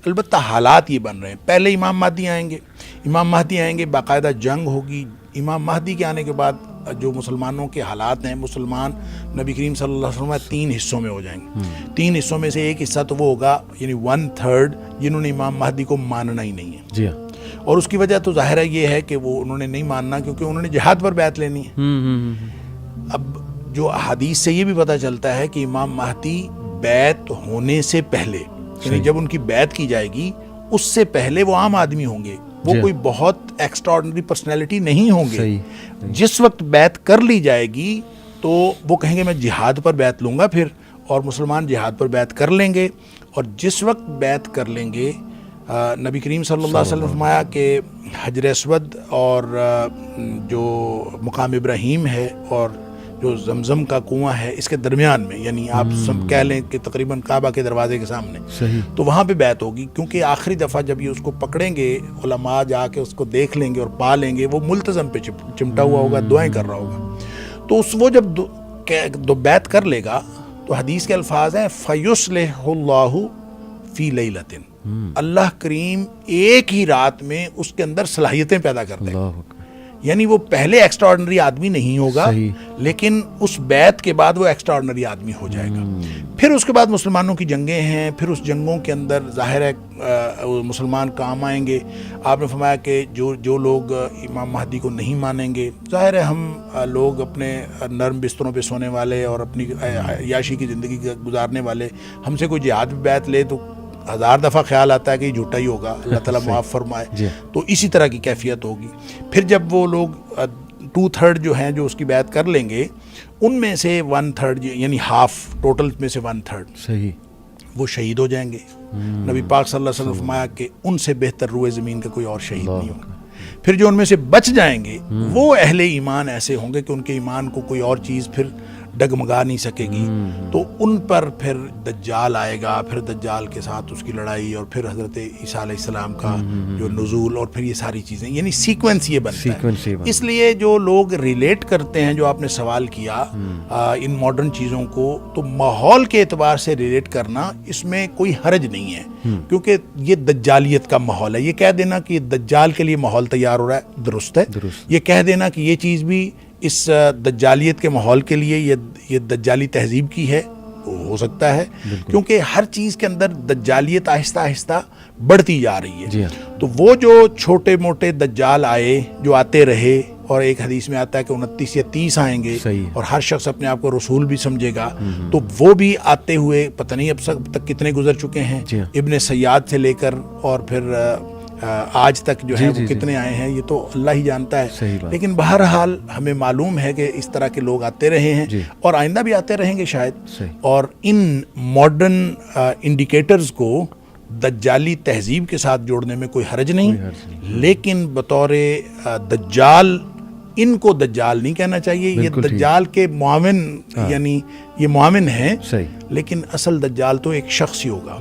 البتہ حالات یہ بن رہے ہیں. پہلے امام مہدی آئیں گے, باقاعدہ جنگ ہوگی. امام مہدی کے آنے کے بعد جو مسلمانوں کے حالات ہیں, مسلمان نبی کریم صلی اللہ علیہ وسلم 3 حصوں میں ہو جائیں گے. 3 حصوں میں سے ایک حصہ تو وہ ہوگا یعنی 1/3 جنہوں نے امام مہدی کو ماننا ہی نہیں ہے. جی ہاں. اور اس کی وجہ تو ظاہر ہے یہ ہے کہ وہ انہوں نے نہیں ماننا کیونکہ انہوں نے جہاد پر بیعت لینی ہے. اب جو حدیث سے یہ بھی پتہ چلتا ہے کہ امام مہدی بیعت ہونے سے پہلے یعنی جب ان کی بیعت کی جائے گی اس سے پہلے وہ عام آدمی ہوں گے, وہ کوئی بہت ایکسٹرا آرڈنری پرسنالٹی نہیں ہوں گے. جس وقت بیعت کر لی جائے گی تو وہ کہیں گے میں جہاد پر بیعت لوں گا پھر, اور مسلمان جہاد پر بیعت کر لیں گے. اور جس وقت بیعت کر لیں گے نبی کریم صلی اللہ علیہ وسلم فرمایا کہ حجر اسود اور جو مقام ابراہیم ہے اور جو زمزم کا کنواں ہے اس کے درمیان میں, یعنی آپ کہہ لیں کہ تقریباً کعبہ کے دروازے کے سامنے, تو وہاں پہ بیعت ہوگی. کیونکہ آخری دفعہ جب یہ اس کو پکڑیں گے, علماء جا کے اس کو دیکھ لیں گے اور پا لیں گے, وہ ملتزم پہ چمٹا ہوا ہوگا, دعائیں کر رہا ہوگا. تو وہ جب بیعت کر لے گا تو حدیث کے الفاظ ہیں فَيُصْلِحُ اللَّهُ فِي لَيْلَةٍ, اللہ کریم ایک ہی رات میں اس کے اندر صلاحیتیں پیدا کر دیں گے. یعنی وہ پہلے ایکسٹرا آرڈنری آدمی نہیں ہوگا لیکن اس بیعت کے بعد وہ ایکسٹرا آرڈنری آدمی ہو جائے گا. پھر اس کے بعد مسلمانوں کی جنگیں ہیں, پھر اس جنگوں کے اندر ظاہر ہے مسلمان کام آئیں گے. آپ نے فرمایا کہ جو لوگ امام مہدی کو نہیں مانیں گے, ظاہر ہے ہم لوگ اپنے نرم بستروں پہ سونے والے اور اپنی عیاشی کی زندگی گزارنے والے, ہم سے کوئی جہاد بھی بیعت لے تو 1000 دفعہ خیال آتا ہے کہ یہ جھوٹا ہی ہوگا, اللہ تعالیٰ معاف فرمائے. تو اسی طرح کی کیفیت ہوگی. پھر جب وہ لوگ 2/3 جو ہیں جو اس کی بیعت کر لیں گے, ان میں سے 1/3 یعنی ہاف ٹوٹل میں سے 1/3 وہ شہید ہو جائیں گے. نبی پاک صلی اللہ علیہ وسلم فرمایا کہ ان سے بہتر روئے زمین کا کوئی اور شہید نہیں ہوگا. پھر جو ان میں سے بچ جائیں گے وہ اہل ایمان ایسے ہوں گے کہ ان کے ایمان کو کوئی اور چیز پھر ڈگمگا نہیں سکے گی. تو ان پر پھر دجال آئے گا, پھر دجال کے ساتھ اس کی لڑائی, اور پھر حضرت عیسیٰ علیہ السلام کا جو نزول, اور پھر یہ ساری چیزیں, یعنی سیکوینس یہ بنتا ہے. اس لیے جو لوگ ریلیٹ کرتے ہیں, جو آپ نے سوال کیا ان ماڈرن چیزوں کو, تو ماحول کے اعتبار سے ریلیٹ کرنا اس میں کوئی حرج نہیں ہے کیونکہ یہ دجالیت کا ماحول ہے. یہ کہہ دینا کہ دجال کے لیے ماحول تیار ہو رہا ہے درست ہے. یہ کہہ دینا کہ یہ چیز بھی اس دجالیت کے ماحول کے لیے یہ دجالی تہذیب کی ہے ہو سکتا ہے, کیونکہ ہر چیز کے اندر دجالیت آہستہ آہستہ بڑھتی جا رہی ہے. تو وہ جو چھوٹے موٹے دجال آئے, جو آتے رہے, اور ایک حدیث میں آتا ہے کہ 29 یا 30 آئیں گے اور ہر شخص اپنے آپ کو رسول بھی سمجھے گا, تو وہ بھی آتے ہوئے پتہ نہیں اب تک کتنے گزر چکے ہیں. ابن سیاد سے لے کر اور پھر آج تک جو ہے وہ کتنے آئے ہیں یہ تو اللہ ہی جانتا ہے. لیکن بہرحال ہمیں معلوم ہے کہ اس طرح کے لوگ آتے رہے ہیں اور آئندہ بھی آتے رہیں گے شاید. اور ان ماڈرن انڈیکیٹرز کو دجالی تہذیب کے ساتھ جوڑنے میں کوئی حرج نہیں, لیکن بطور دجال ان کو دجال نہیں کہنا چاہیے. یہ دجال کے معاون, یعنی یہ معاون ہیں, لیکن اصل دجال تو ایک شخص ہی ہوگا.